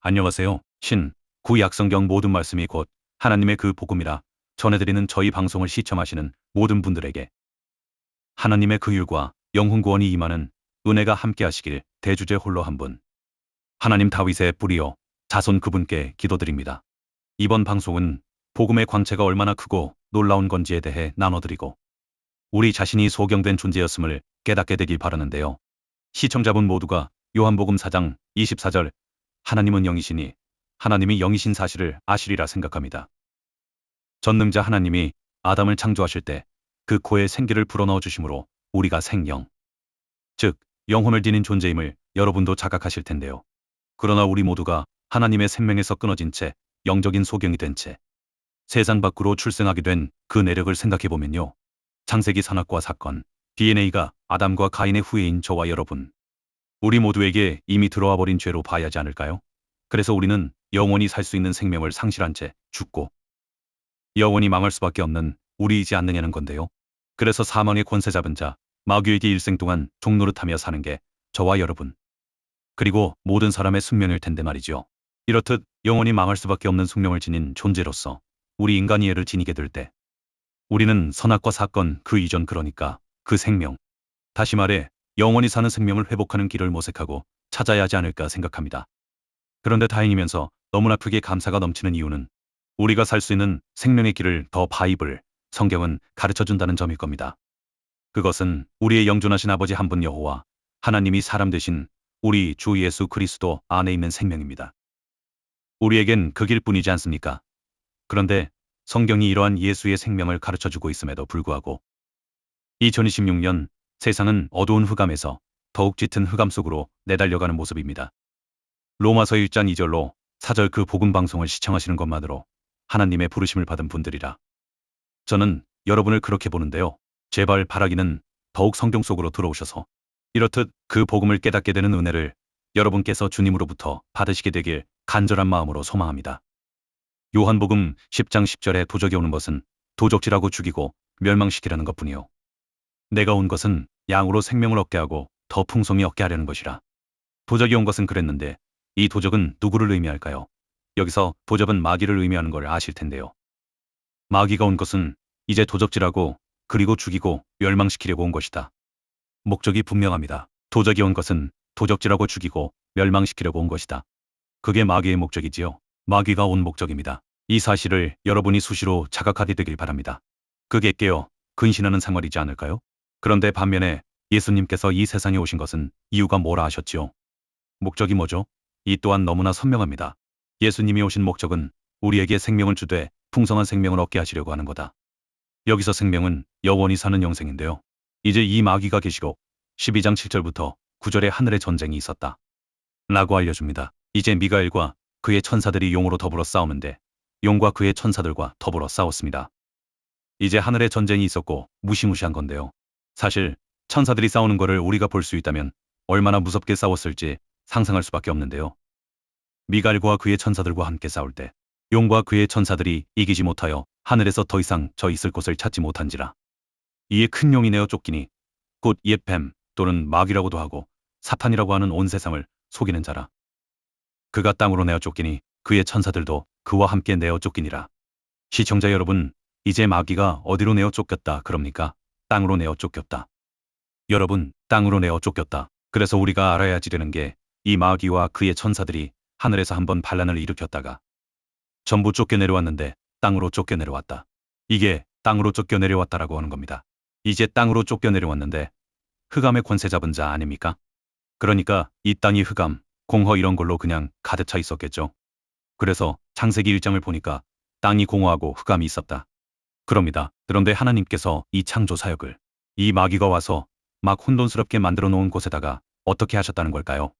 안녕하세요. 구약성경 모든 말씀이 곧 하나님의 그 복음이라 전해드리는 저희 방송을 시청하시는 모든 분들에게 하나님의 그 율과 영혼 구원이 임하는 은혜가 함께 하시길 대주제 홀로 한 분, 하나님 다윗의 뿌리요 자손 그분께 기도드립니다. 이번 방송은 복음의 광채가 얼마나 크고 놀라운 건지에 대해 나눠드리고 우리 자신이 소경된 존재였음을 깨닫게 되길 바라는데요. 시청자분 모두가 요한복음 4장 24절 하나님은 영이시니 하나님이 영이신 사실을 아시리라 생각합니다. 전능자 하나님이 아담을 창조하실 때 그 코에 생기를 불어넣어 주심으로 우리가 생영, 즉 영혼을 지닌 존재임을 여러분도 자각하실 텐데요. 그러나 우리 모두가 하나님의 생명에서 끊어진 채 영적인 소경이 된 채 세상 밖으로 출생하게 된 그 내력을 생각해보면요. 창세기 선악과 사건, DNA가 아담과 가인의 후예인 저와 여러분, 우리 모두에게 이미 들어와 버린 죄로 봐야 하지 않을까요? 그래서 우리는 영원히 살 수 있는 생명을 상실한 채 죽고 영원히 망할 수밖에 없는 우리이지 않느냐는 건데요. 그래서 사망의 권세 잡은 자, 마귀에게 일생 동안 종노릇하며 사는 게 저와 여러분, 그리고 모든 사람의 숙명일 텐데 말이죠. 이렇듯 영원히 망할 수밖에 없는 숙명을 지닌 존재로서 우리 인간이 애를 지니게 될 때 우리는 선악과 사건 그 이전, 그러니까 그 생명, 다시 말해 영원히 사는 생명을 회복하는 길을 모색하고 찾아야 하지 않을까 생각합니다. 그런데 다행이면서 너무나 크게 감사가 넘치는 이유는 우리가 살 수 있는 생명의 길을 더 바이블, 성경은 가르쳐준다는 점일 겁니다. 그것은 우리의 영존하신 아버지 한 분 여호와 하나님이 사람 되신 우리 주 예수 그리스도 안에 있는 생명입니다. 우리에겐 그 길뿐이지 않습니까? 그런데 성경이 이러한 예수의 생명을 가르쳐주고 있음에도 불구하고 2026년 세상은 어두운 흑암에서 더욱 짙은 흑암 속으로 내달려가는 모습입니다. 로마서 1장 2절로 4절 그 복음 방송을 시청하시는 것만으로 하나님의 부르심을 받은 분들이라 저는 여러분을 그렇게 보는데요. 제발 바라기는 더욱 성경 속으로 들어오셔서 이렇듯 그 복음을 깨닫게 되는 은혜를 여러분께서 주님으로부터 받으시게 되길 간절한 마음으로 소망합니다. 요한복음 10장 10절에 도적이 오는 것은 도적질하고 죽이고 멸망시키라는 것뿐이요. 내가 온 것은 양으로 생명을 얻게 하고 더 풍성히 얻게 하려는 것이라. 도적이 온 것은 그랬는데 이 도적은 누구를 의미할까요? 여기서 도적은 마귀를 의미하는 걸 아실 텐데요. 마귀가 온 것은 이제 도적질하고 그리고 죽이고 멸망시키려고 온 것이다. 목적이 분명합니다. 도적이 온 것은 도적질하고 죽이고 멸망시키려고 온 것이다. 그게 마귀의 목적이지요. 마귀가 온 목적입니다. 이 사실을 여러분이 수시로 자각하게 되길 바랍니다. 그게 깨어 근신하는 생활이지 않을까요? 그런데 반면에 예수님께서 이 세상에 오신 것은 이유가 뭐라 하셨지요? 목적이 뭐죠? 이 또한 너무나 선명합니다. 예수님이 오신 목적은 우리에게 생명을 주되 풍성한 생명을 얻게 하시려고 하는 거다. 여기서 생명은 영원히 사는 영생인데요. 이제 이 마귀가 계시록 12장 7절부터 9절에 하늘의 전쟁이 있었다 라고 알려줍니다. 이제 미가엘과 그의 천사들이 용으로 더불어 싸우는데 용과 그의 천사들과 더불어 싸웠습니다. 이제 하늘의 전쟁이 있었고 무시무시한 건데요. 사실 천사들이 싸우는 거를 우리가 볼 수 있다면 얼마나 무섭게 싸웠을지 상상할 수밖에 없는데요. 미갈과 그의 천사들과 함께 싸울 때 용과 그의 천사들이 이기지 못하여 하늘에서 더 이상 저 있을 곳을 찾지 못한지라. 이에 큰 용이 내어 쫓기니 곧 옛 뱀 또는 마귀라고도 하고 사탄이라고 하는 온 세상을 속이는 자라. 그가 땅으로 내어 쫓기니 그의 천사들도 그와 함께 내어 쫓기니라. 시청자 여러분, 이제 마귀가 어디로 내어 쫓겼다 그럽니까? 땅으로 내어 쫓겼다. 여러분, 땅으로 내어 쫓겼다. 그래서 우리가 알아야지 되는 게 이 마귀와 그의 천사들이 하늘에서 한번 반란을 일으켰다가 전부 쫓겨내려왔는데 땅으로 쫓겨내려왔다. 이게 땅으로 쫓겨내려왔다라고 하는 겁니다. 이제 땅으로 쫓겨내려왔는데 흑암의 권세 잡은 자 아닙니까? 그러니까 이 땅이 흑암, 공허 이런 걸로 그냥 가득 차 있었겠죠. 그래서 창세기 1장을 보니까 땅이 공허하고 흑암이 있었다 그럽니다. 그런데 하나님께서 이 창조 사역을 이 마귀가 와서 막 혼돈스럽게 만들어 놓은 곳에다가 어떻게 하셨다는 걸까요?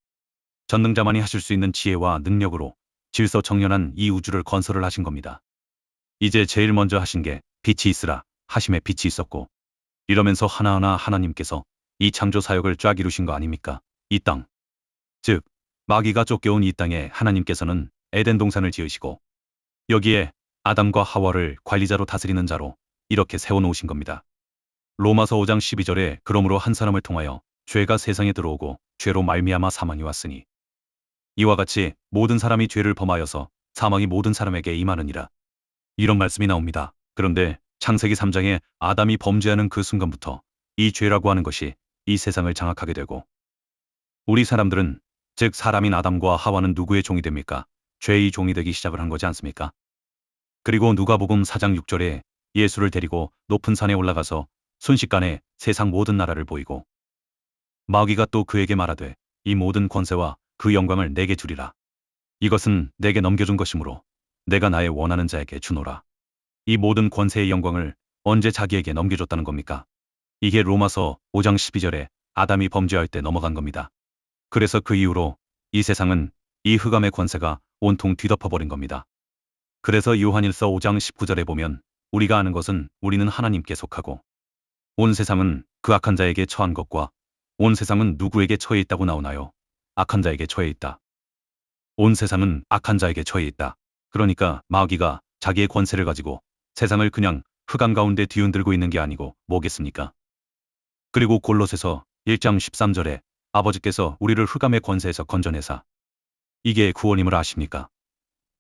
전능자만이 하실 수 있는 지혜와 능력으로 질서정연한 이 우주를 건설을 하신 겁니다. 이제 제일 먼저 하신 게 빛이 있으라 하심에 빛이 있었고 이러면서 하나하나 하나님께서 이 창조 사역을 쫙 이루신 거 아닙니까? 이 땅, 즉 마귀가 쫓겨온 이 땅에 하나님께서는 에덴 동산을 지으시고 여기에 아담과 하와를 관리자로 다스리는 자로 이렇게 세워놓으신 겁니다. 로마서 5장 12절에 그러므로 한 사람을 통하여 죄가 세상에 들어오고 죄로 말미암아 사망이 왔으니 이와 같이 모든 사람이 죄를 범하여서 사망이 모든 사람에게 임하느니라. 이런 말씀이 나옵니다. 그런데 창세기 3장에 아담이 범죄하는 그 순간부터 이 죄라고 하는 것이 이 세상을 장악하게 되고, 우리 사람들은, 즉 사람인 아담과 하와는 누구의 종이 됩니까? 죄의 종이 되기 시작을 한 거지 않습니까? 그리고 누가복음 4장 6절에 예수를 데리고 높은 산에 올라가서 순식간에 세상 모든 나라를 보이고, 마귀가 또 그에게 말하되 이 모든 권세와 그 영광을 내게 주리라. 이것은 내게 넘겨준 것이므로 내가 나의 원하는 자에게 주노라. 이 모든 권세의 영광을 언제 자기에게 넘겨줬다는 겁니까? 이게 로마서 5장 12절에 아담이 범죄할 때 넘어간 겁니다. 그래서 그 이후로 이 세상은 이 흑암의 권세가 온통 뒤덮어버린 겁니다. 그래서 요한일서 5장 19절에 보면 우리가 아는 것은 우리는 하나님께 속하고 온 세상은 그 악한 자에게 처한 것과 온 세상은 누구에게 처해 있다고 나오나요? 악한 자에게 처해 있다. 온 세상은 악한 자에게 처해 있다. 그러니까 마귀가 자기의 권세를 가지고 세상을 그냥 흑암 가운데 뒤흔들고 있는 게 아니고 뭐겠습니까? 그리고 골로새서 1장 13절에 아버지께서 우리를 흑암의 권세에서 건져내사. 이게 구원임을 아십니까?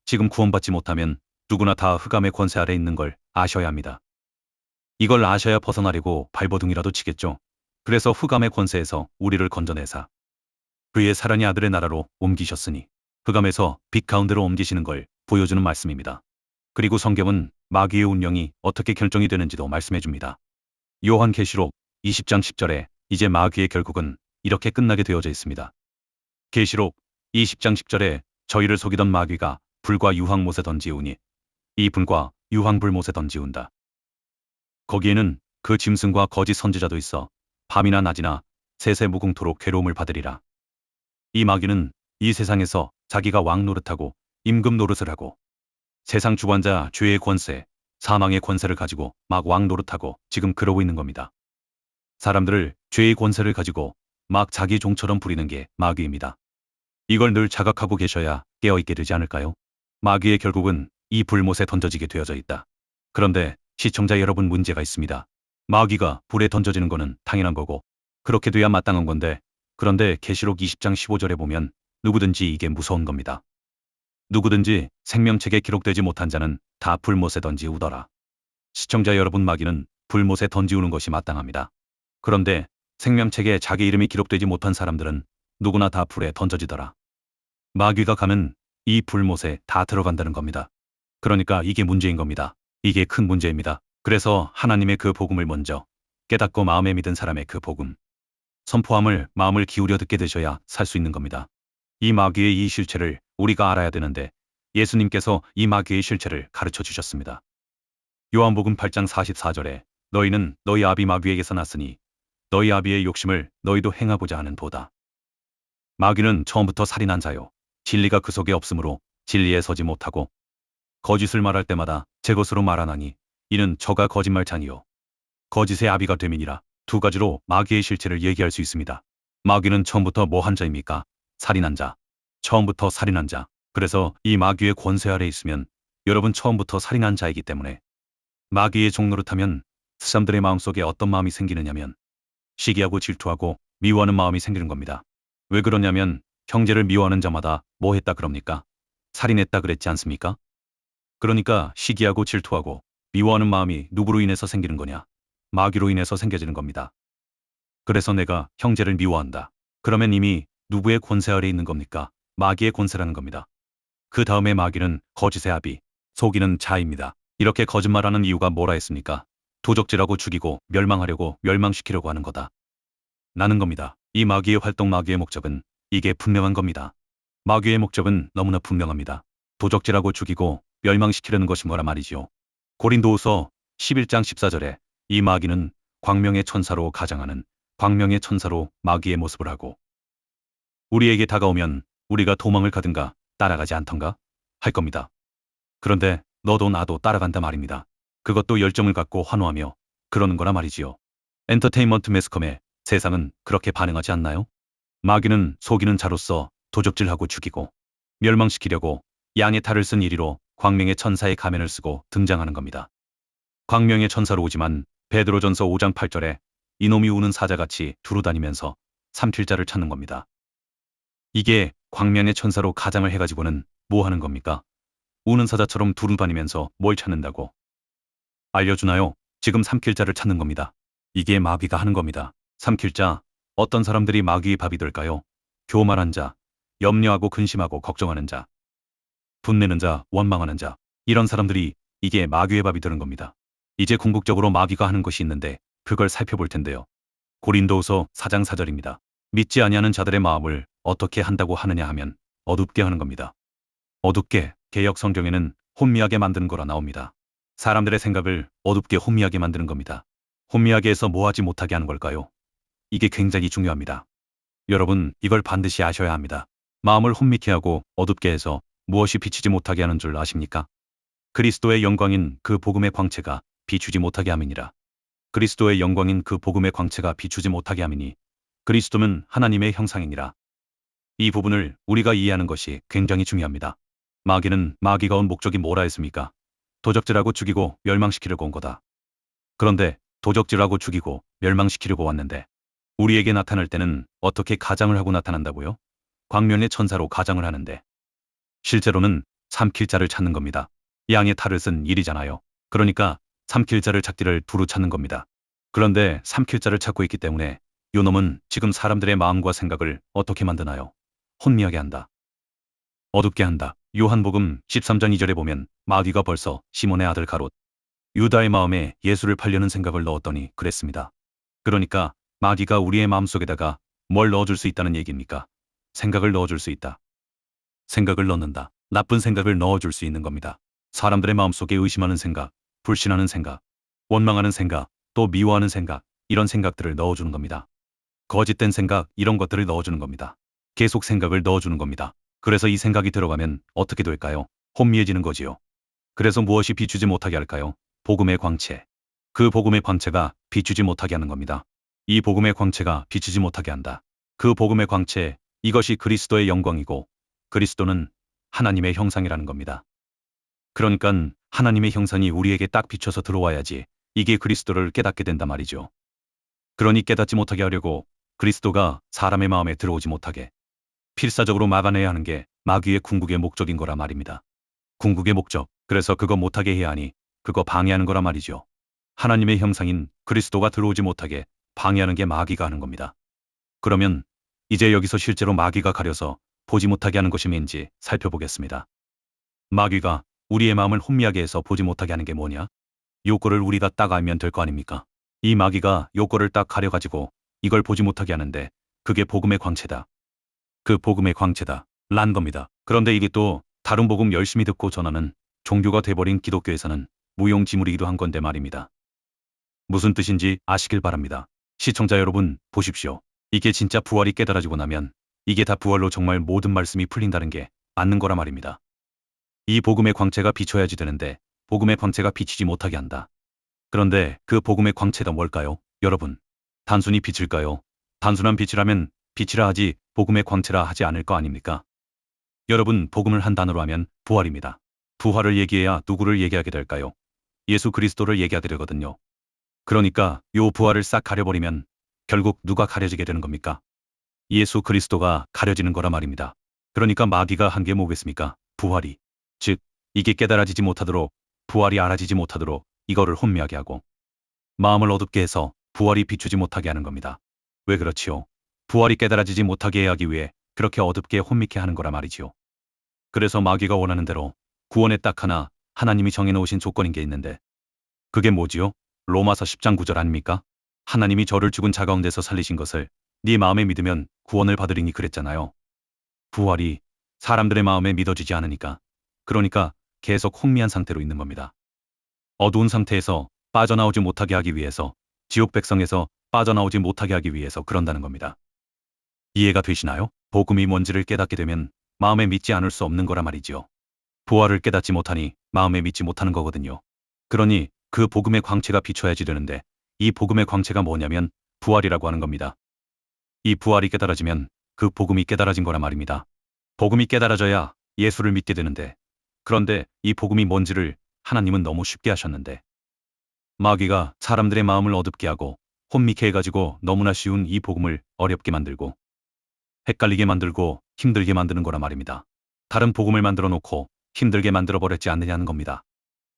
지금 구원받지 못하면 누구나 다 흑암의 권세 아래 있는 걸 아셔야 합니다. 이걸 아셔야 벗어나려고 발버둥이라도 치겠죠. 그래서 흑암의 권세에서 우리를 건져내사 그의 사랑의 아들의 나라로 옮기셨으니 흑암에서 빛 가운데로 옮기시는 걸 보여주는 말씀입니다. 그리고 성경은 마귀의 운명이 어떻게 결정이 되는지도 말씀해 줍니다. 요한계시록 20장 10절에 이제 마귀의 결국은 이렇게 끝나게 되어져 있습니다. 계시록 20장 10절에 저희를 속이던 마귀가 불과 유황못에 던지우니 이 불과 유황불못에 던지운다. 거기에는 그 짐승과 거짓 선지자도 있어 밤이나 낮이나 세세 무궁토록 괴로움을 받으리라. 이 마귀는 이 세상에서 자기가 왕 노릇하고 임금 노릇을 하고 세상 주관자 죄의 권세, 사망의 권세를 가지고 막 왕 노릇하고 지금 그러고 있는 겁니다. 사람들을 죄의 권세를 가지고 막 자기 종처럼 부리는 게 마귀입니다. 이걸 늘 자각하고 계셔야 깨어있게 되지 않을까요? 마귀의 결국은 이 불못에 던져지게 되어져 있다. 그런데 시청자 여러분, 문제가 있습니다. 마귀가 불에 던져지는 거는 당연한 거고 그렇게 돼야 마땅한 건데, 그런데 계시록 20장 15절에 보면 누구든지 이게 무서운 겁니다. 누구든지 생명책에 기록되지 못한 자는 다 불못에 던지우더라. 시청자 여러분, 마귀는 불못에 던지우는 것이 마땅합니다. 그런데 생명책에 자기 이름이 기록되지 못한 사람들은 누구나 다 불에 던져지더라. 마귀가 가면 이 불못에 다 들어간다는 겁니다. 그러니까 이게 문제인 겁니다. 이게 큰 문제입니다. 그래서 하나님의 그 복음을 먼저 깨닫고 마음에 믿은 사람의 그 복음 선포함을 마음을 기울여 듣게 되셔야 살 수 있는 겁니다. 이 마귀의 이 실체를 우리가 알아야 되는데 예수님께서 이 마귀의 실체를 가르쳐 주셨습니다. 요한복음 8장 44절에 너희는 너희 아비 마귀에게서 났으니 너희 아비의 욕심을 너희도 행하고자 하는 도다. 마귀는 처음부터 살인한 자요. 진리가 그 속에 없으므로 진리에 서지 못하고 거짓을 말할 때마다 제 것으로 말하나니 이는 저가 거짓말자니요 거짓의 아비가 됨이니라. 두 가지로 마귀의 실체를 얘기할 수 있습니다. 마귀는 처음부터 뭐 한 자입니까? 살인한 자. 처음부터 살인한 자. 그래서 이 마귀의 권세 아래 있으면 여러분 처음부터 살인한 자이기 때문에 마귀의 종노릇하면 사람들의 마음속에 어떤 마음이 생기느냐면 시기하고 질투하고 미워하는 마음이 생기는 겁니다. 왜 그러냐면 형제를 미워하는 자마다 뭐 했다 그럽니까? 살인했다 그랬지 않습니까? 그러니까 시기하고 질투하고 미워하는 마음이 누구로 인해서 생기는 거냐? 마귀로 인해서 생겨지는 겁니다. 그래서 내가 형제를 미워한다. 그러면 이미 누구의 권세 아래 있는 겁니까? 마귀의 권세라는 겁니다. 그 다음에 마귀는 거짓의 아비, 속이는 자입니다. 이렇게 거짓말하는 이유가 뭐라 했습니까? 도적질하고 죽이고 멸망하려고 멸망시키려고 하는 거다. 나는 겁니다. 이 마귀의 활동, 마귀의 목적은 이게 분명한 겁니다. 마귀의 목적은 너무나 분명합니다. 도적질하고 죽이고 멸망시키려는 것이 뭐라 말이지요. 고린도후서 11장 14절에 이 마귀는 광명의 천사로 가장하는 광명의 천사로 마귀의 모습을 하고 우리에게 다가오면 우리가 도망을 가든가 따라가지 않던가 할 겁니다. 그런데 너도 나도 따라간다 말입니다. 그것도 열정을 갖고 환호하며 그러는 거라 말이지요. 엔터테인먼트 매스컴에 세상은 그렇게 반응하지 않나요? 마귀는 속이는 자로서 도적질하고 죽이고 멸망시키려고 양의 탈을 쓴 이리로 광명의 천사의 가면을 쓰고 등장하는 겁니다. 광명의 천사로 오지만 베드로전서 5장 8절에 이놈이 우는 사자같이 두루다니면서 삼킬 자를 찾는 겁니다. 이게 광명의 천사로 가장을 해가지고는 뭐 하는 겁니까? 우는 사자처럼 두루다니면서 뭘 찾는다고? 알려주나요? 지금 삼킬자를 찾는 겁니다. 이게 마귀가 하는 겁니다. 삼킬자, 어떤 사람들이 마귀의 밥이 될까요? 교만한 자, 염려하고 근심하고 걱정하는 자, 분내는 자, 원망하는 자, 이런 사람들이 이게 마귀의 밥이 되는 겁니다. 이제 궁극적으로 마귀가 하는 것이 있는데 그걸 살펴볼 텐데요. 고린도후서 4장 4절입니다. 믿지 아니하는 자들의 마음을 어떻게 한다고 하느냐 하면 어둡게 하는 겁니다. 어둡게, 개역 성경에는 혼미하게 만드는 거라 나옵니다. 사람들의 생각을 어둡게 혼미하게 만드는 겁니다. 혼미하게 해서 뭐 하지 못하게 하는 걸까요? 이게 굉장히 중요합니다. 여러분, 이걸 반드시 아셔야 합니다. 마음을 혼미케 하고 어둡게 해서 무엇이 비치지 못하게 하는 줄 아십니까? 그리스도의 영광인 그 복음의 광채가 비추지 못하게 함이니라. 그리스도의 영광인 그 복음의 광채가 비추지 못하게 함이니 그리스도는 하나님의 형상이니라. 이 부분을 우리가 이해하는 것이 굉장히 중요합니다. 마귀가 온 목적이 뭐라 했습니까? 도적질하고 죽이고 멸망시키려고 온 거다. 그런데 도적질하고 죽이고 멸망시키려고 왔는데 우리에게 나타날 때는 어떻게 가장을 하고 나타난다고요? 광명의 천사로 가장을 하는데 실제로는 삼킬자를 찾는 겁니다. 양의 탈을 쓴 일이잖아요. 그러니까 삼킬자를 찾기를 두루 찾는 겁니다. 그런데 삼킬자를 찾고 있기 때문에 요놈은 지금 사람들의 마음과 생각을 어떻게 만드나요? 혼미하게 한다. 어둡게 한다. 요한복음 13장 2절에 보면 마귀가 벌써 시몬의 아들 가롯 유다의 마음에 예수를 팔려는 생각을 넣었더니 그랬습니다. 그러니까 마귀가 우리의 마음속에다가 뭘 넣어줄 수 있다는 얘기입니까? 생각을 넣어줄 수 있다. 생각을 넣는다. 나쁜 생각을 넣어줄 수 있는 겁니다. 사람들의 마음속에 의심하는 생각, 불신하는 생각, 원망하는 생각, 또 미워하는 생각, 이런 생각들을 넣어주는 겁니다. 거짓된 생각, 이런 것들을 넣어주는 겁니다. 계속 생각을 넣어주는 겁니다. 그래서 이 생각이 들어가면 어떻게 될까요? 혼미해지는 거지요. 그래서 무엇이 비추지 못하게 할까요? 복음의 광채. 그 복음의 광채가 비추지 못하게 하는 겁니다. 이 복음의 광채가 비추지 못하게 한다. 그 복음의 광채, 이것이 그리스도의 영광이고 그리스도는 하나님의 형상이라는 겁니다. 그러니까 하나님의 형상이 우리에게 딱 비춰서 들어와야지 이게 그리스도를 깨닫게 된단 말이죠. 그러니 깨닫지 못하게 하려고 그리스도가 사람의 마음에 들어오지 못하게 필사적으로 막아내야 하는 게 마귀의 궁극의 목적인 거라 말입니다. 궁극의 목적, 그래서 그거 못하게 해야 하니 그거 방해하는 거라 말이죠. 하나님의 형상인 그리스도가 들어오지 못하게 방해하는 게 마귀가 하는 겁니다. 그러면 이제 여기서 실제로 마귀가 가려서 보지 못하게 하는 것이 뭔지 살펴보겠습니다. 마귀가 우리의 마음을 혼미하게 해서 보지 못하게 하는 게 뭐냐? 요거를 우리가 딱 알면 될 거 아닙니까? 이 마귀가 요거를 딱 가려가지고 이걸 보지 못하게 하는데 그게 복음의 광채다. 그 복음의 광채다. 란 겁니다. 그런데 이게 또 다른 복음 열심히 듣고 전하는 종교가 돼버린 기독교에서는 무용지물이기도 한 건데 말입니다. 무슨 뜻인지 아시길 바랍니다. 시청자 여러분, 보십시오. 이게 진짜 부활이 깨달아지고 나면 이게 다 부활로 정말 모든 말씀이 풀린다는 게 맞는 거라 말입니다. 이 복음의 광채가 비춰야지 되는데 복음의 광채가 비치지 못하게 한다. 그런데 그 복음의 광채가 뭘까요? 여러분, 단순히 빛일까요? 단순한 빛이라면 빛이라 하지 복음의 광채라 하지 않을 거 아닙니까? 여러분, 복음을 한 단어로 하면 부활입니다. 부활을 얘기해야 누구를 얘기하게 될까요? 예수 그리스도를 얘기하게 되거든요. 그러니까 요 부활을 싹 가려버리면 결국 누가 가려지게 되는 겁니까? 예수 그리스도가 가려지는 거라 말입니다. 그러니까 마귀가 한 게 뭐겠습니까? 부활이. 즉, 이게 깨달아지지 못하도록, 부활이 알아지지 못하도록 이거를 혼미하게 하고 마음을 어둡게 해서 부활이 비추지 못하게 하는 겁니다. 왜 그렇지요? 부활이 깨달아지지 못하게 하기 위해 그렇게 어둡게 혼미케 하는 거라 말이지요. 그래서 마귀가 원하는 대로 구원에 딱 하나 하나님이 정해놓으신 조건인 게 있는데 그게 뭐지요? 로마서 10장 9절 아닙니까? 하나님이 저를 죽은 자 가운데서 살리신 것을 네 마음에 믿으면 구원을 받으리니 그랬잖아요. 부활이 사람들의 마음에 믿어지지 않으니까, 그러니까 계속 혼미한 상태로 있는 겁니다. 어두운 상태에서 빠져나오지 못하게 하기 위해서, 지옥 백성에서 빠져나오지 못하게 하기 위해서 그런다는 겁니다. 이해가 되시나요? 복음이 뭔지를 깨닫게 되면 마음에 믿지 않을 수 없는 거라 말이지요. 부활을 깨닫지 못하니 마음에 믿지 못하는 거거든요. 그러니 그 복음의 광채가 비춰야지 되는데 이 복음의 광채가 뭐냐면 부활이라고 하는 겁니다. 이 부활이 깨달아지면 그 복음이 깨달아진 거라 말입니다. 복음이 깨달아져야 예수를 믿게 되는데, 그런데 이 복음이 뭔지를 하나님은 너무 쉽게 하셨는데 마귀가 사람들의 마음을 어둡게 하고 혼미케 해가지고 너무나 쉬운 이 복음을 어렵게 만들고 헷갈리게 만들고 힘들게 만드는 거라 말입니다. 다른 복음을 만들어 놓고 힘들게 만들어 버렸지 않느냐는 겁니다.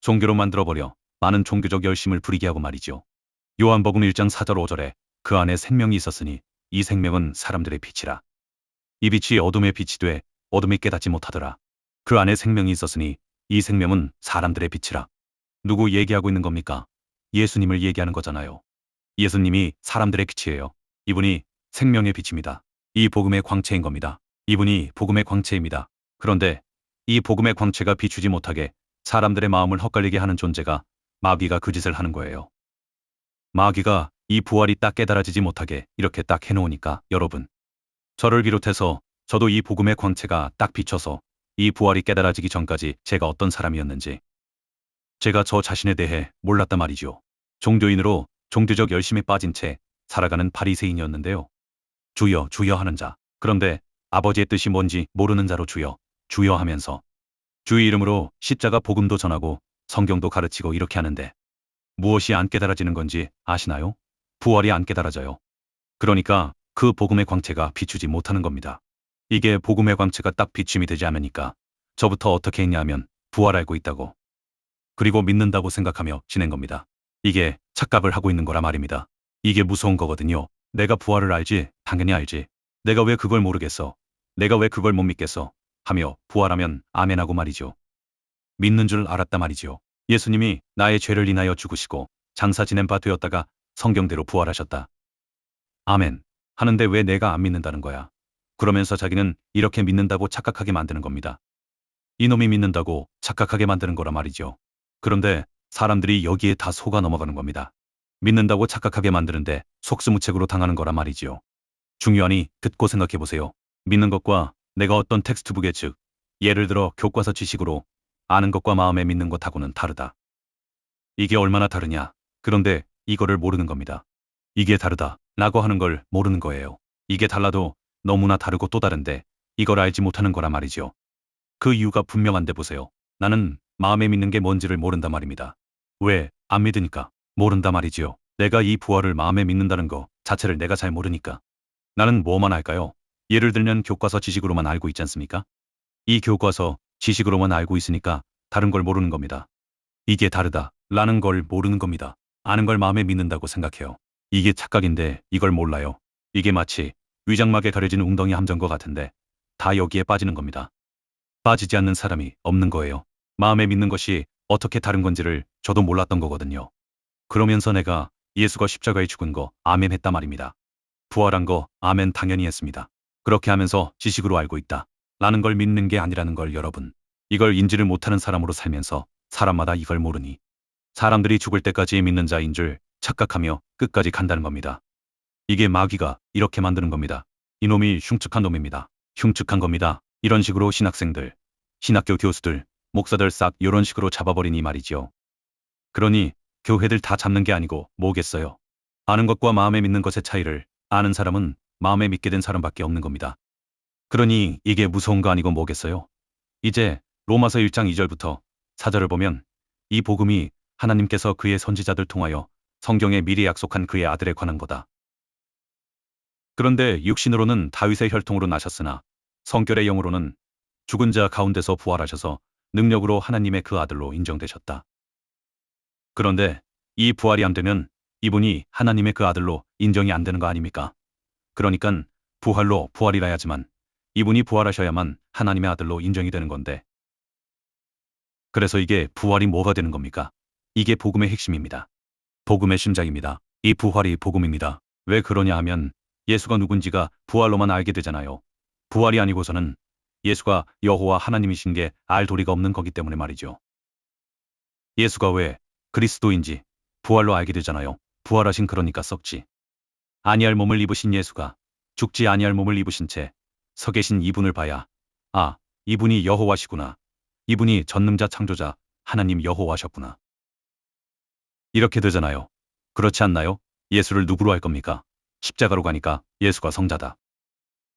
종교로 만들어 버려 많은 종교적 열심을 부리게 하고 말이죠. 요한복음 1장 4절 5절에 그 안에 생명이 있었으니 이 생명은 사람들의 빛이라. 이 빛이 어둠의 빛이 돼 어둠이 깨닫지 못하더라. 그 안에 생명이 있었으니 이 생명은 사람들의 빛이라. 누구 얘기하고 있는 겁니까? 예수님을 얘기하는 거잖아요. 예수님이 사람들의 빛이에요. 이분이 생명의 빛입니다. 이 복음의 광채인 겁니다. 이분이 복음의 광채입니다. 그런데 이 복음의 광채가 비추지 못하게 사람들의 마음을 헛갈리게 하는 존재가 마귀가 그 짓을 하는 거예요. 마귀가 이 부활이 딱 깨달아지지 못하게 이렇게 딱 해놓으니까 여러분, 저를 비롯해서 저도 이 복음의 광채가 딱 비춰서 이 부활이 깨달아지기 전까지 제가 어떤 사람이었는지 제가 저 자신에 대해 몰랐단 말이죠. 종교인으로 종교적 열심에 빠진 채 살아가는 바리새인이었는데요. 주여 주여 하는 자. 그런데 아버지의 뜻이 뭔지 모르는 자로 주여 주여 하면서 주의 이름으로 십자가 복음도 전하고 성경도 가르치고 이렇게 하는데 무엇이 안 깨달아지는 건지 아시나요? 부활이 안 깨달아져요. 그러니까 그 복음의 광채가 비추지 못하는 겁니다. 이게 복음의 광채가 딱 비춤이 되지 않으니까 저부터 어떻게 했냐 하면 부활 알고 있다고 그리고 믿는다고 생각하며 지낸 겁니다. 이게 착각을 하고 있는 거라 말입니다. 이게 무서운 거거든요. 내가 부활을 알지, 당연히 알지. 내가 왜 그걸 모르겠어? 내가 왜 그걸 못 믿겠어? 하며 부활하면 아멘하고 말이죠. 믿는 줄 알았다 말이죠. 예수님이 나의 죄를 인하여 죽으시고 장사 지낸 바 되었다가 성경대로 부활하셨다. 아멘. 하는데 왜 내가 안 믿는다는 거야? 그러면서 자기는 이렇게 믿는다고 착각하게 만드는 겁니다. 이놈이 믿는다고 착각하게 만드는 거라 말이죠. 그런데 사람들이 여기에 다 속아 넘어가는 겁니다. 믿는다고 착각하게 만드는데 속수무책으로 당하는 거라 말이지요. 중요하니 듣고 생각해 보세요. 믿는 것과 내가 어떤 텍스트북에 즉 예를 들어 교과서 지식으로 아는 것과 마음에 믿는 것하고는 다르다. 이게 얼마나 다르냐. 그런데 이거를 모르는 겁니다. 이게 다르다 라고 하는 걸 모르는 거예요. 이게 달라도 너무나 다르고 또 다른데 이걸 알지 못하는 거라 말이죠. 그 이유가 분명한데 보세요. 나는 마음에 믿는 게 뭔지를 모른단 말입니다. 왜? 안 믿으니까. 모른단 말이지요. 내가 이 부활을 마음에 믿는다는 거 자체를 내가 잘 모르니까. 나는 뭐만 알까요? 예를 들면 교과서 지식으로만 알고 있지 않습니까? 이 교과서 지식으로만 알고 있으니까 다른 걸 모르는 겁니다. 이게 다르다 라는 걸 모르는 겁니다. 아는 걸 마음에 믿는다고 생각해요. 이게 착각인데 이걸 몰라요. 이게 마치 위장막에 가려진 웅덩이 함정과 같은데 다 여기에 빠지는 겁니다. 빠지지 않는 사람이 없는 거예요. 마음에 믿는 것이 어떻게 다른 건지를 저도 몰랐던 거거든요. 그러면서 내가 예수가 십자가에 죽은 거 아멘 했단 말입니다. 부활한 거 아멘 당연히 했습니다. 그렇게 하면서 지식으로 알고 있다 라는 걸 믿는 게 아니라는 걸 여러분. 이걸 인지를 못하는 사람으로 살면서 사람마다 이걸 모르니 사람들이 죽을 때까지 믿는 자인 줄 착각하며 끝까지 간다는 겁니다. 이게 마귀가 이렇게 만드는 겁니다. 이놈이 흉측한 놈입니다. 흉측한 겁니다. 이런 식으로 신학생들, 신학교 교수들, 목사들 싹 이런 식으로 잡아버리니 말이죠. 그러니 교회들 다 잡는 게 아니고 뭐겠어요. 아는 것과 마음에 믿는 것의 차이를 아는 사람은 마음에 믿게 된 사람밖에 없는 겁니다. 그러니 이게 무서운 거 아니고 뭐겠어요. 이제 로마서 1장 2절부터 4절을 보면 이 복음이 하나님께서 그의 선지자들 통하여 성경에 미리 약속한 그의 아들에 관한 거다. 그런데 육신으로는 다윗의 혈통으로 나셨으나 성결의 영으로는 죽은 자 가운데서 부활하셔서 능력으로 하나님의 그 아들로 인정되셨다. 그런데 이 부활이 안 되면 이분이 하나님의 그 아들로 인정이 안 되는 거 아닙니까? 그러니깐 부활로 부활이라야지만 이분이 부활하셔야만 하나님의 아들로 인정이 되는 건데. 그래서 이게 부활이 뭐가 되는 겁니까? 이게 복음의 핵심입니다. 복음의 심장입니다. 이 부활이 복음입니다. 왜 그러냐 하면 예수가 누군지가 부활로만 알게 되잖아요. 부활이 아니고서는 예수가 여호와 하나님이신 게 알 도리가 없는 거기 때문에 말이죠. 예수가 왜 그리스도인지 부활로 알게 되잖아요. 부활하신 그러니까 썩지 아니할 몸을 입으신 예수가 죽지 아니할 몸을 입으신 채 서 계신 이분을 봐야 아, 이분이 여호와시구나. 이분이 전능자 창조자 하나님 여호와셨구나. 이렇게 되잖아요. 그렇지 않나요? 예수를 누구로 할 겁니까? 십자가로 가니까 예수가 성자다.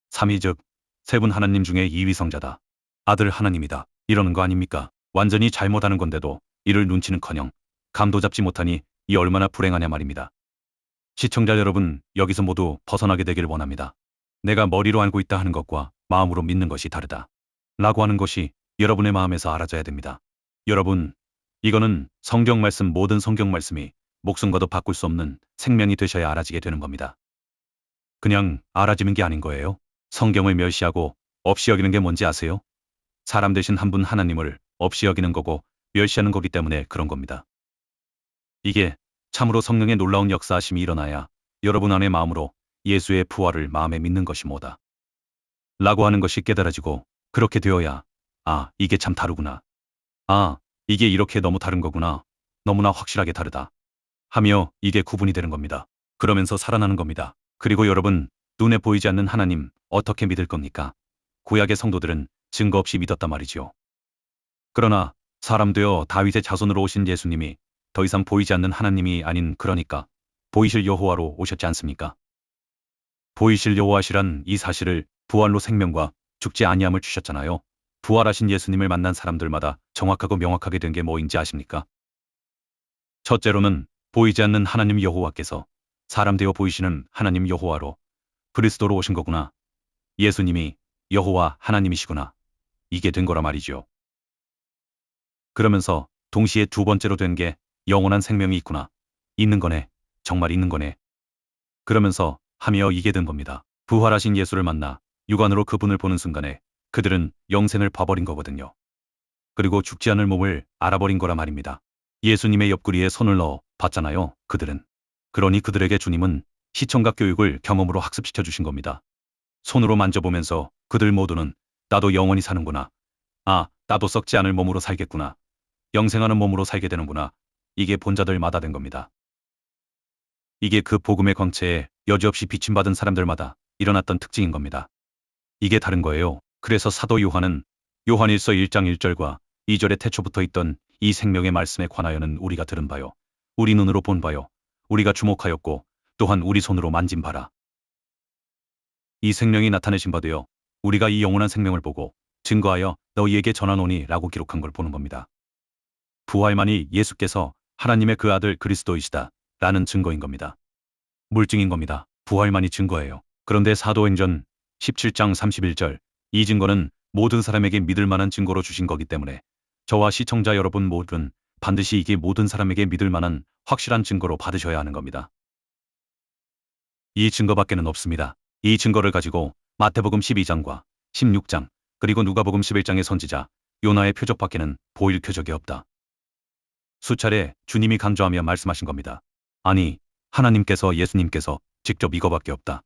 삼위 즉 세 분 하나님 중에 2위 성자다. 아들 하나님이다. 이러는 거 아닙니까? 완전히 잘못하는 건데도 이를 눈치는커녕 감도 잡지 못하니 이 얼마나 불행하냐 말입니다. 시청자 여러분, 여기서 모두 벗어나게 되길 원합니다. 내가 머리로 알고 있다 하는 것과 마음으로 믿는 것이 다르다. 라고 하는 것이 여러분의 마음에서 알아져야 됩니다. 여러분, 이거는 성경 말씀, 모든 성경 말씀이 목숨과도 바꿀 수 없는 생명이 되셔야 알아지게 되는 겁니다. 그냥 알아지는 게 아닌 거예요. 성경을 멸시하고 없이 여기는 게 뭔지 아세요? 사람 대신 한 분 하나님을 없이 여기는 거고 멸시하는 거기 때문에 그런 겁니다. 이게 참으로 성령의 놀라운 역사하심이 일어나야 여러분 안의 마음으로 예수의 부활을 마음에 믿는 것이 뭐다 라고 하는 것이 깨달아지고, 그렇게 되어야 아, 이게 참 다르구나. 아, 이게 이렇게 너무 다른 거구나. 너무나 확실하게 다르다 하며 이게 구분이 되는 겁니다. 그러면서 살아나는 겁니다. 그리고 여러분, 눈에 보이지 않는 하나님 어떻게 믿을 겁니까? 구약의 성도들은 증거 없이 믿었단 말이지요. 그러나 사람 되어 다윗의 자손으로 오신 예수님이 더 이상 보이지 않는 하나님이 아닌, 그러니까 보이실 여호와로 오셨지 않습니까? 보이실 여호와시란 이 사실을 부활로 생명과 죽지 아니함을 주셨잖아요. 부활하신 예수님을 만난 사람들마다 정확하고 명확하게 된 게 뭐인지 아십니까? 첫째로는 보이지 않는 하나님 여호와께서 사람 되어 보이시는 하나님 여호와로 그리스도로 오신 거구나. 예수님이 여호와 하나님이시구나. 이게 된 거라 말이죠. 그러면서 동시에 두 번째로 된 게 영원한 생명이 있구나. 있는 거네. 정말 있는 거네. 그러면서 하며 이게 된 겁니다. 부활하신 예수를 만나 육안으로 그분을 보는 순간에 그들은 영생을 봐버린 거거든요. 그리고 죽지 않을 몸을 알아버린 거라 말입니다. 예수님의 옆구리에 손을 넣어 봤잖아요, 그들은. 그러니 그들에게 주님은 시청각 교육을 경험으로 학습시켜 주신 겁니다. 손으로 만져보면서 그들 모두는 나도 영원히 사는구나. 아, 나도 썩지 않을 몸으로 살겠구나. 영생하는 몸으로 살게 되는구나. 이게 본자들마다 된 겁니다. 이게 그 복음의 광채에 여지없이 비침받은 사람들마다 일어났던 특징인 겁니다. 이게 다른 거예요. 그래서 사도 요한은 요한일서 1장 1절과 2절에 태초부터 있던 이 생명의 말씀에 관하여는 우리가 들은 바요, 우리 눈으로 본 바요, 우리가 주목하였고 또한 우리 손으로 만진 바라. 이 생명이 나타내신 바 되어 우리가 이 영원한 생명을 보고 증거하여 너희에게 전하노니 라고 기록한 걸 보는 겁니다. 부활만이 예수께서 하나님의 그 아들 그리스도이시다 라는 증거인 겁니다. 물증인 겁니다. 부활만이 증거예요. 그런데 사도행전 17장 31절, 이 증거는 모든 사람에게 믿을 만한 증거로 주신 거기 때문에 저와 시청자 여러분 모두는 반드시 이게 모든 사람에게 믿을 만한 확실한 증거로 받으셔야 하는 겁니다. 이 증거밖에는 없습니다. 이 증거를 가지고 마태복음 12장과 16장 그리고 누가복음 11장의 선지자 요나의 표적밖에는 보일 표적이 없다. 수차례 주님이 강조하며 말씀하신 겁니다. 아니, 하나님께서, 예수님께서 직접 이거밖에 없다.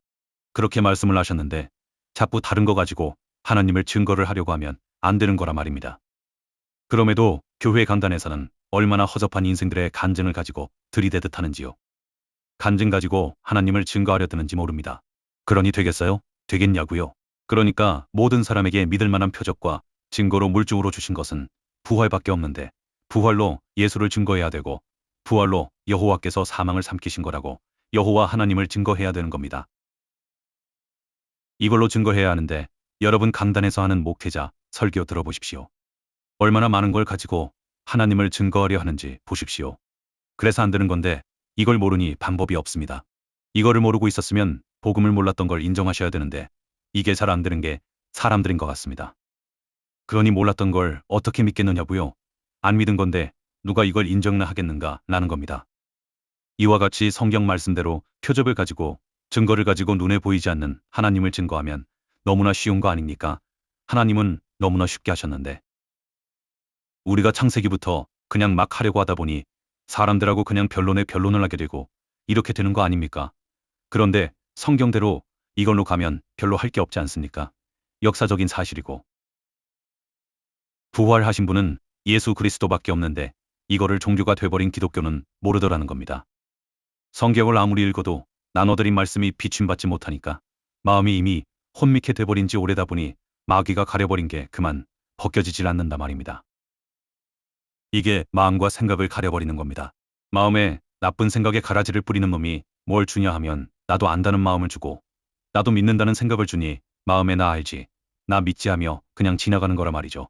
그렇게 말씀을 하셨는데 자꾸 다른 거 가지고 하나님을 증거를 하려고 하면 안 되는 거라 말입니다. 그럼에도 교회 강단에서는 얼마나 허접한 인생들의 간증을 가지고 들이대듯 하는지요. 간증 가지고 하나님을 증거하려 드는지 모릅니다. 그러니 되겠어요? 되겠냐고요? 그러니까 모든 사람에게 믿을 만한 표적과 증거로 물증으로 주신 것은 부활밖에 없는데 부활로 예수를 증거해야 되고 부활로 여호와께서 사망을 삼키신 거라고 여호와 하나님을 증거해야 되는 겁니다. 이걸로 증거해야 하는데 여러분 강단에서 하는 목회자 설교 들어보십시오. 얼마나 많은 걸 가지고 하나님을 증거하려 하는지 보십시오. 그래서 안 되는 건데 이걸 모르니 방법이 없습니다. 이거를 모르고 있었으면 복음을 몰랐던 걸 인정하셔야 되는데 이게 잘 안 되는 게 사람들인 것 같습니다. 그러니 몰랐던 걸 어떻게 믿겠느냐고요? 안 믿은 건데 누가 이걸 인정나 하겠는가 라는 겁니다. 이와 같이 성경 말씀대로 표적을 가지고 증거를 가지고 눈에 보이지 않는 하나님을 증거하면 너무나 쉬운 거 아닙니까? 하나님은 너무나 쉽게 하셨는데 우리가 창세기부터 그냥 막 하려고 하다 보니 사람들하고 그냥 변론에 변론을 하게 되고 이렇게 되는 거 아닙니까? 그런데 성경대로 이걸로 가면 별로 할 게 없지 않습니까? 역사적인 사실이고. 부활하신 분은 예수 그리스도밖에 없는데 이거를 종교가 돼버린 기독교는 모르더라는 겁니다. 성경을 아무리 읽어도 나눠드린 말씀이 비침받지 못하니까 마음이 이미 혼미케 돼버린 지 오래다 보니 마귀가 가려버린 게 그만 벗겨지질 않는다 말입니다. 이게 마음과 생각을 가려버리는 겁니다. 마음에 나쁜 생각에 가라지를 뿌리는 놈이 뭘 주냐 하면 나도 안다는 마음을 주고 나도 믿는다는 생각을 주니 마음에 나 알지, 나 믿지 하며 그냥 지나가는 거라 말이죠.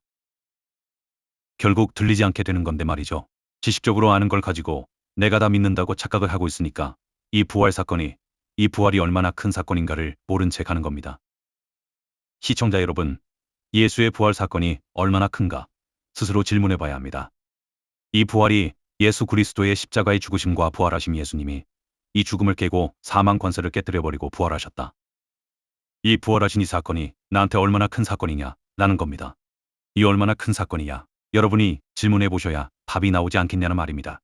결국 들리지 않게 되는 건데 말이죠. 지식적으로 아는 걸 가지고 내가 다 믿는다고 착각을 하고 있으니까 이 부활 사건이 이 부활이 얼마나 큰 사건인가를 모른 채 가는 겁니다. 시청자 여러분, 예수의 부활 사건이 얼마나 큰가 스스로 질문해 봐야 합니다. 이 부활이 예수 그리스도의 십자가의 죽으심과 부활하심, 예수님이 이 죽음을 깨고 사망 권세를 깨뜨려버리고 부활하셨다. 이 부활하신 이 사건이 나한테 얼마나 큰 사건이냐 라는 겁니다. 이 얼마나 큰 사건이야, 여러분이 질문해 보셔야 답이 나오지 않겠냐는 말입니다.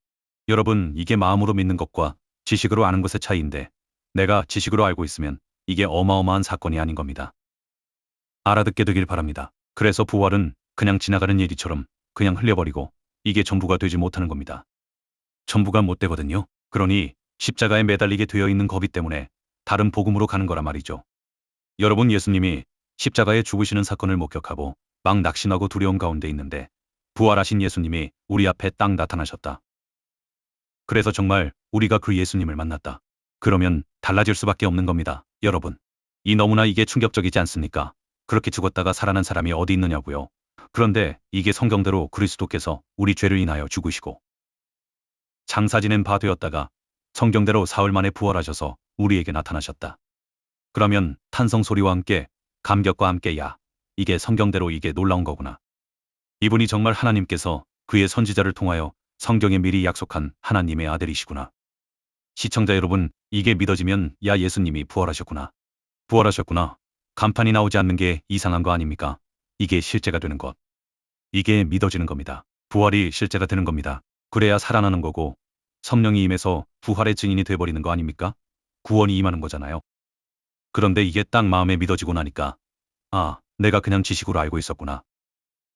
여러분, 이게 마음으로 믿는 것과 지식으로 아는 것의 차이인데, 내가 지식으로 알고 있으면 이게 어마어마한 사건이 아닌 겁니다. 알아듣게 되길 바랍니다. 그래서 부활은 그냥 지나가는 일이처럼 그냥 흘려버리고 이게 전부가 되지 못하는 겁니다. 전부가 못 되거든요. 그러니 십자가에 매달리게 되어 있는 거기 때문에 다른 복음으로 가는 거라 말이죠. 여러분, 예수님이 십자가에 죽으시는 사건을 목격하고 막 낙심하고 두려움 가운데 있는데 부활하신 예수님이 우리 앞에 딱 나타나셨다. 그래서 정말 우리가 그 예수님을 만났다. 그러면 달라질 수밖에 없는 겁니다. 여러분, 너무나 이게 충격적이지 않습니까? 그렇게 죽었다가 살아난 사람이 어디 있느냐고요. 그런데 이게 성경대로 그리스도께서 우리 죄를 인하여 죽으시고 장사 지낸 바 되었다가 성경대로 사흘 만에 부활하셔서 우리에게 나타나셨다. 그러면 탄성 소리와 함께 감격과 함께, 야, 이게 성경대로 이게 놀라운 거구나. 이분이 정말 하나님께서 그의 선지자를 통하여 성경에 미리 약속한 하나님의 아들이시구나. 시청자 여러분, 이게 믿어지면, 야, 예수님이 부활하셨구나. 부활하셨구나. 간판이 나오지 않는 게 이상한 거 아닙니까? 이게 실제가 되는 것. 이게 믿어지는 겁니다. 부활이 실제가 되는 겁니다. 그래야 살아나는 거고 성령이 임해서 부활의 증인이 돼버리는 거 아닙니까? 구원이 임하는 거잖아요. 그런데 이게 딱 마음에 믿어지고 나니까, 아, 내가 그냥 지식으로 알고 있었구나.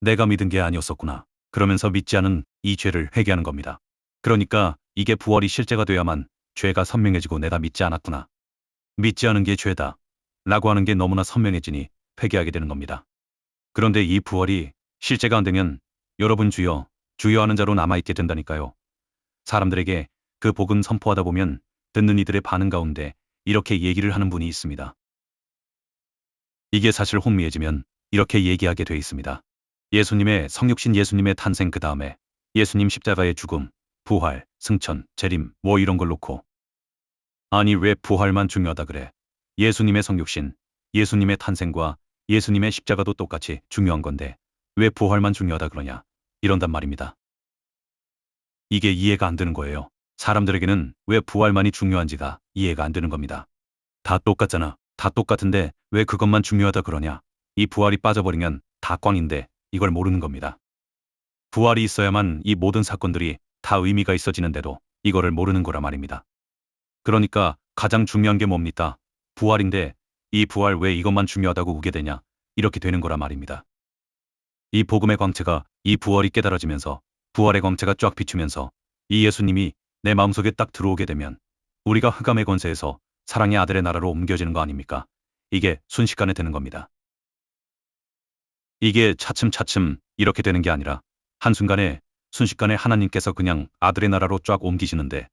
내가 믿은 게 아니었었구나. 그러면서 믿지 않은 이 죄를 회개하는 겁니다. 그러니까 이게 부활이 실제가 돼야만 죄가 선명해지고 내가 믿지 않았구나, 믿지 않은 게 죄다 라고 하는 게 너무나 선명해지니 회개하게 되는 겁니다. 그런데 이 부활이 실제가 안 되면 여러분, 주여 주여 하는 자로 남아있게 된다니까요. 사람들에게 그 복음 선포하다 보면 듣는 이들의 반응 가운데 이렇게 얘기를 하는 분이 있습니다. 이게 사실 혼미해지면 이렇게 얘기하게 돼 있습니다. 예수님의 성육신, 예수님의 탄생, 그 다음에 예수님 십자가의 죽음, 부활, 승천, 재림 뭐 이런 걸 놓고, 아니 왜 부활만 중요하다 그래? 예수님의 성육신, 예수님의 탄생과 예수님의 십자가도 똑같이 중요한 건데 왜 부활만 중요하다 그러냐, 이런단 말입니다. 이게 이해가 안 되는 거예요. 사람들에게는 왜 부활만이 중요한지가 이해가 안 되는 겁니다. 다 똑같잖아. 다 똑같은데 왜 그것만 중요하다 그러냐. 이 부활이 빠져버리면 다 꽝인데 이걸 모르는 겁니다. 부활이 있어야만 이 모든 사건들이 다 의미가 있어지는데도 이거를 모르는 거라 말입니다. 그러니까 가장 중요한 게 뭡니까? 부활인데 이 부활 왜 이것만 중요하다고 우게 되냐, 이렇게 되는 거라 말입니다. 이 복음의 광채가, 이 부활이 깨달아지면서 부활의 광채가 쫙 비추면서 이 예수님이 내 마음속에 딱 들어오게 되면 우리가 흑암의 권세에서 사랑의 아들의 나라로 옮겨지는 거 아닙니까? 이게 순식간에 되는 겁니다. 이게 차츰차츰 이렇게 되는 게 아니라 한순간에, 순식간에 하나님께서 그냥 아들의 나라로 쫙 옮기시는데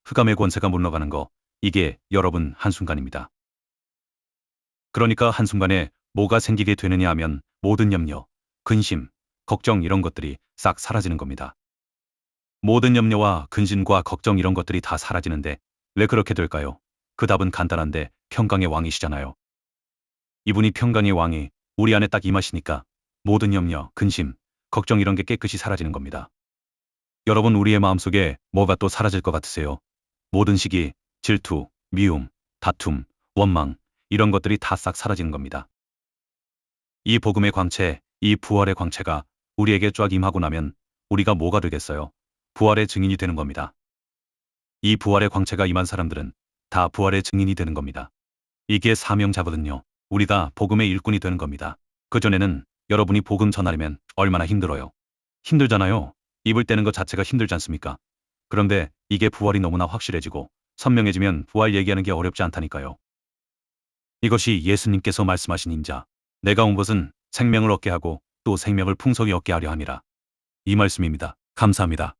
흑암의 권세가 물러가는 거, 이게 여러분 한순간입니다. 그러니까 한순간에 뭐가 생기게 되느냐 하면 모든 염려, 근심, 걱정 이런 것들이 싹 사라지는 겁니다. 모든 염려와 근심과 걱정 이런 것들이 다 사라지는데 왜 그렇게 될까요? 그 답은 간단한데 평강의 왕이시잖아요. 이분이 평강의 왕이 우리 안에 딱 임하시니까 모든 염려, 근심, 걱정 이런 게 깨끗이 사라지는 겁니다. 여러분, 우리의 마음속에 뭐가 또 사라질 것 같으세요? 모든 시기, 질투, 미움, 다툼, 원망 이런 것들이 다 싹 사라지는 겁니다. 이 복음의 광채, 이 부활의 광채가 우리에게 쫙 임하고 나면 우리가 뭐가 되겠어요? 부활의 증인이 되는 겁니다. 이 부활의 광채가 임한 사람들은 다 부활의 증인이 되는 겁니다. 이게 사명자거든요. 우리가 복음의 일꾼이 되는 겁니다. 그전에는 여러분이 복음 전하려면 얼마나 힘들어요. 힘들잖아요. 입을 떼는 것 자체가 힘들지 않습니까? 그런데 이게 부활이 너무나 확실해지고 선명해지면 부활 얘기하는 게 어렵지 않다니까요. 이것이 예수님께서 말씀하신 인자, 내가 온 것은 생명을 얻게 하고 또 생명을 풍성히 얻게 하려 함이라. 이 말씀입니다. 감사합니다.